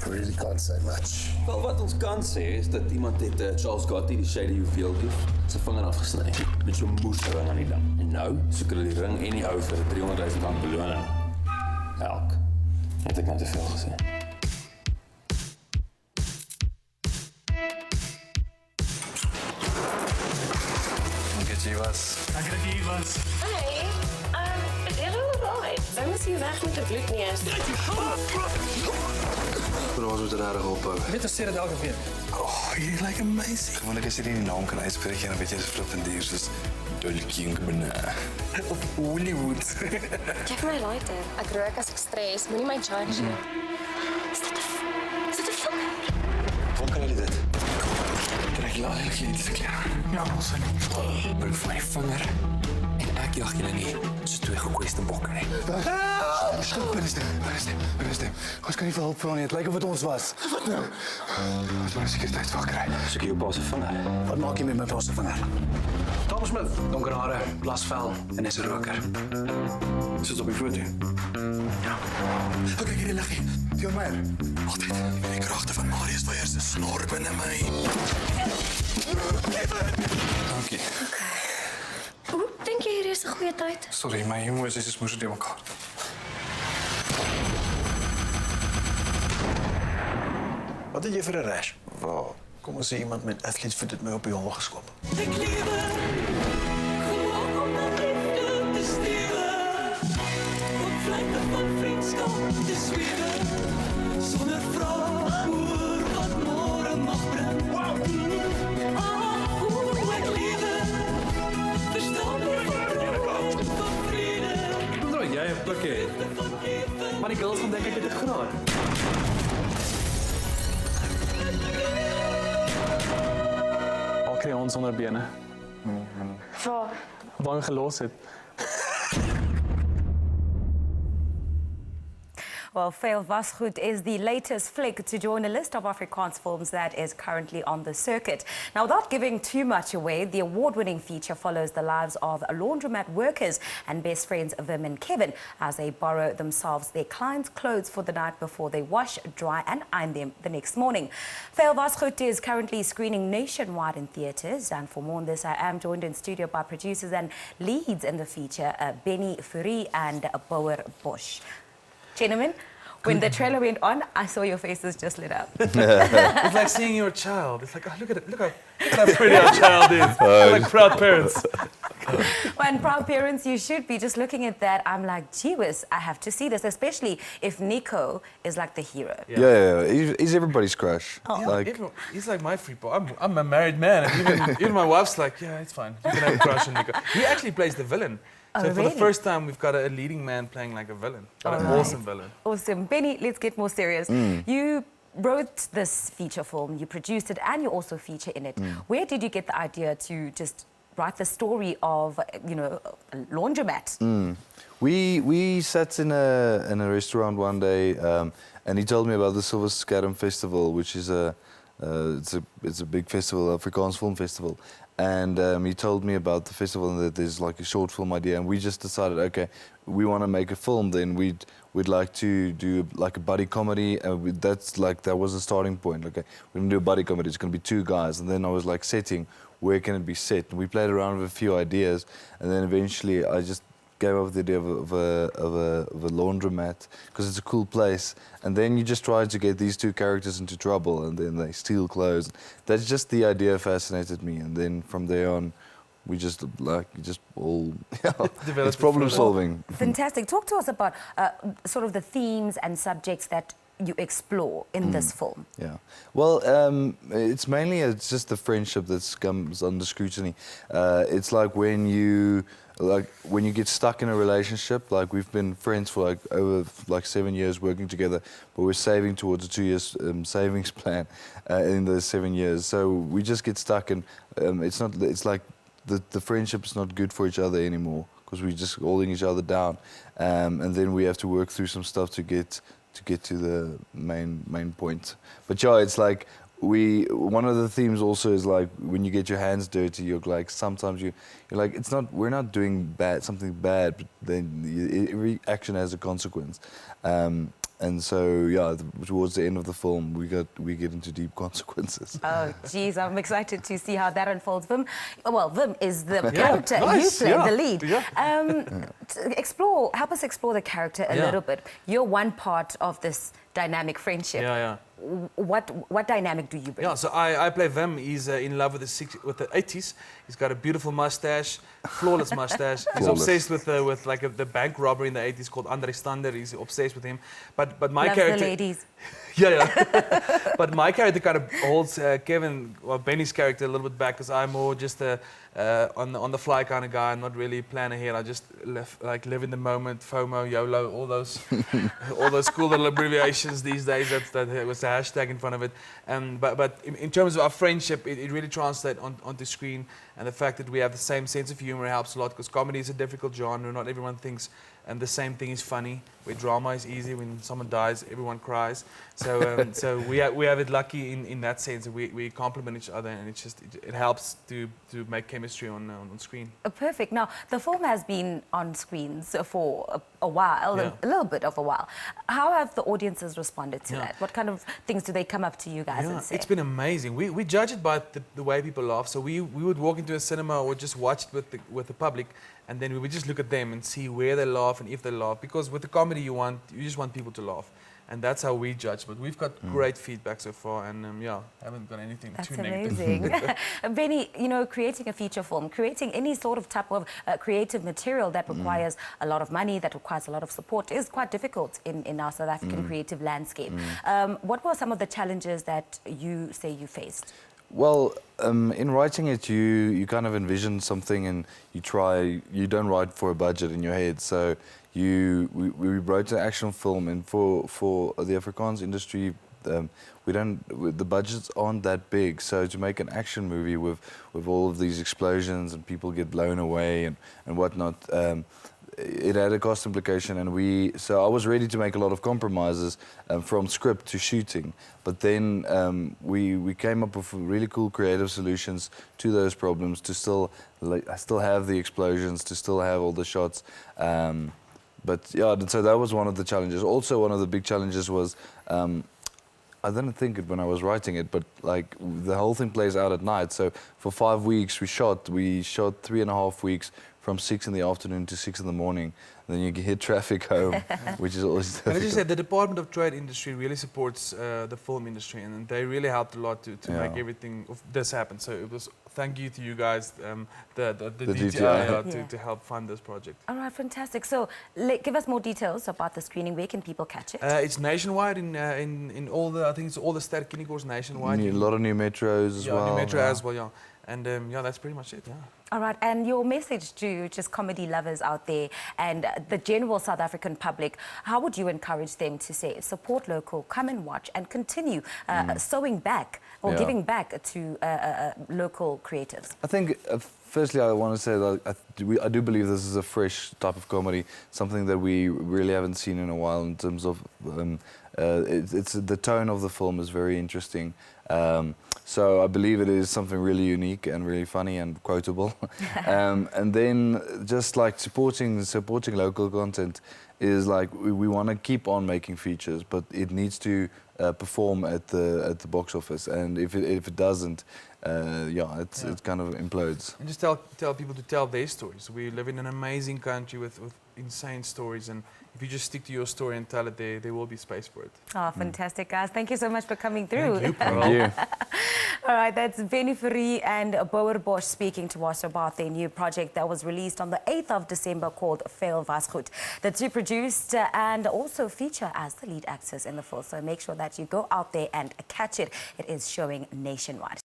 really can't say much. Wel, wat ons kan sê is dat iemand het Charles Gotti, die shady Vuil, sy vinger afgesny met so 'n moesring aan die dam. En nou soek hulle die ring en die ou vir 300 000 rand beloning. Elk. Het ek nou te veel gesê. Dankie dat jy was. Dankie dat jy hier was. Hey, is jy alright? Zou misschien weg met de bloedneus? Bro, ons moet er rare ophou. Weet je, sê dit elke week. Oh, jullie lijken amazing. Gewoonlijk as jy die naam kan uitspreken, dan weet jy dis flippend soos Dolking Bana. Of Hollywood. Geef my lighter. Ek rook as ek stres. Moenie my judge nie. Is dit 'n film? Waar kan jullie dit? Trek jy al die kliënte klaar? Ja, ons sien. Bring vir my vinger en ek jag julle nie soos twee gekweste bokke nie. Binnenstem. Ons kan nie vir hulp vra nie. Het lyk of dit ons was. Wat nou? Ons moet 'n sekuriteitswag kry. Soek jy jou pa se vinger? Wat maak jy met my pa se vinger? Thomas Smith, donker hare, blasvel en is 'n roker. Is dit op die foto? Ja. Kyk hierdie liggie. Dion Meyer. Altyd. Die kragte van Marius Weyers se snor binne my. Dankie. Hoe dink jy hier is 'n goeie tyd? Sorry, my emosies is moeilik te mekaar. Wat het jy vir 'n rash? Waar? Kom ons sê iemand met athletevoet het my op die hol geskop. Ek lewe, gewoon om nog liefde te stewe. Op vlijte van vriendskap te zwewe. Sonder vraag oor wat môre mag bring. Hoe ek lewe, verstaan nie van vrede. Nou, jy 'n blikkie. Maar die girls gaan dink ek het dit geraak. Al kry ons onder bene. Waar? Waar hy gelos het. Well, Vuil Wasgoed is the latest flick to join a list of Afrikaans films that is currently on the circuit. Now, without giving too much away, the award-winning feature follows the lives of laundromat workers and best friends Wim and Kevin as they borrow themselves their clients' clothes for the night before they wash, dry and iron them the next morning. Vuil Wasgoed is currently screening nationwide in theatres, and for more on this, I am joined in studio by producers and leads in the feature, Benny Fourie and Vuil Wasgoed. Gentlemen, when the trailer went on, I saw your faces just lit up. It's like seeing your child. It's like, oh, look how pretty our child is. We're like proud parents. When proud parents, you should be just looking at that. I'm like, gee whiz, I have to see this, especially if Nico is like the hero. Yeah. He's everybody's crush. Oh. Yeah, he's like my free boy. I'm a married man, and even my wife's like, yeah, it's fine. You can have a crush on Nico. He actually plays the villain. So for the first time, we've got a leading man playing like a villain, but an awesome villain. Awesome. Benny, let's get more serious. You wrote this feature film, you produced it, and you also feature in it. Where did you get the idea to just write the story of, you know, a laundromat? We sat in a restaurant one day, and he told me about the Silver Scarum Festival, which is it's a big festival, Afrikaans film festival. And he told me about the festival and that there's like a short film idea, and we just decided, okay, we want to make a film. Then we'd like to do like a buddy comedy. That was the starting point. Okay, we're gonna do a buddy comedy. It's gonna be two guys, and then I was like setting where can it be set. And we played around with a few ideas, and then eventually I just came up with the idea of a laundromat because it's a cool place, and then you just try to get these two characters into trouble, and then they steal clothes. That's just the idea fascinated me, and then from there on, we just all it's problem solving. Fantastic. Talk to us about sort of the themes and subjects that you explore in this film. Yeah, well, it's just the friendship that comes under scrutiny. It's like when you get stuck in a relationship. Like we've been friends for over 7 years working together, but we're saving towards a 2 years savings plan in those 7 years. So we just get stuck, and it's like the friendship is not good for each other anymore because we're just holding each other down, and then we have to work through some stuff to get to the main point. But yeah, it's like one of the themes also is like when you get your hands dirty, you're like sometimes you're like we're not doing something bad, but then every action has a consequence. And so, yeah, towards the end of the film, we get into deep consequences. Oh, geez, I'm excited to see how that unfolds. Vim, well, Vim is the character. Nice, You play yeah, the lead. Yeah. Help us explore the character a little bit. You're one part of this dynamic friendship. Yeah. What dynamic do you bring? Yeah, so I play Wim. He's in love with the 80s. He's got a beautiful mustache, flawless mustache. He's obsessed with the bank robbery in the 80s called Andre Stander. He's obsessed with him. But my Loves character, the ladies. yeah. But my character kind of holds Benny's character a little bit back because I'm more just a on the fly kind of guy. I'm not really plan ahead. I just live in the moment, FOMO, YOLO, all those cool little abbreviations these days. That was the hashtag in front of it. But in terms of our friendship, it really translates onto screen, and the fact that we have the same sense of humor helps a lot because comedy is a difficult genre. Not everyone thinks the same thing is funny. Where drama is easy, when someone dies, everyone cries. So so we have it lucky in that sense. We complement each other, and it helps to make chemistry on screen. Perfect. Now, the film has been on screens for a while, a little bit of a while. How have the audiences responded to that? What kind of things do they come up to you guys and say? It's been amazing. We judge it by the way people laugh. So we would walk into a cinema or just watch it with the public, and then we would just look at them and see where they laugh and if they laugh. Because with the comedy, you just want people to laugh. And that's how we judge. But we've got great feedback so far, and haven't got anything too negative. That's amazing. Benny, creating a feature film, creating any sort of type of creative material that requires a lot of money, that requires a lot of support, is quite difficult in our South African creative landscape. What were some of the challenges that you say you faced? Well, in writing it, you kind of envision something, and you don't write for a budget in your head. So we wrote an action film, and for the Afrikaans industry, the budgets aren't that big. So to make an action movie with all of these explosions and people get blown away and whatnot, it had a cost implication, and so I was ready to make a lot of compromises from script to shooting. But then we came up with really cool creative solutions to those problems to still have the explosions, to still have all the shots. But yeah, so that was one of the challenges. Also, one of the big challenges was I didn't think it when I was writing it, but like the whole thing plays out at night. So for 5 weeks we shot 3.5 weeks from 6 in the afternoon to 6 in the morning. Then you hit traffic home, which is always difficult. And as you said, the Department of Trade industry really supports the film industry, and they really helped a lot to make everything of this happen. So it was thank you to you guys, the DTI, to help fund this project. All right, fantastic. So give us more details about the screening. Where can people catch it? It's nationwide in all the, I think it's all the sterk kindergartens nationwide. A lot of new metros as well. New metro as well, yeah. And that's pretty much it, yeah. All right, and your message to just comedy lovers out there and the general South African public, how would you encourage them to say, support local, come and watch, and continue sewing back or giving back to local creatives? I think, firstly, I want to say that I do believe this is a fresh type of comedy, something that we really haven't seen in a while in terms of, the tone of the film is very interesting. So I believe it is something really unique and really funny and quotable. And then just like supporting local content is like we want to keep on making features, but it needs to perform at the box office. And if it doesn't, it kind of implodes. And just tell people to tell their stories. We live in an amazing country with insane stories, and if you just stick to your story and tell it, there will be space for it. Oh, fantastic, guys. Thank you so much for coming through. Thank you, Thank you. All right, that's Benny Fourie and Vuil Wasgoed speaking to us about their new project that was released on the 8th of December called Vuil Wasgoed. The two produced and also feature as the lead actors in the film. So make sure that you go out there and catch it. It is showing nationwide.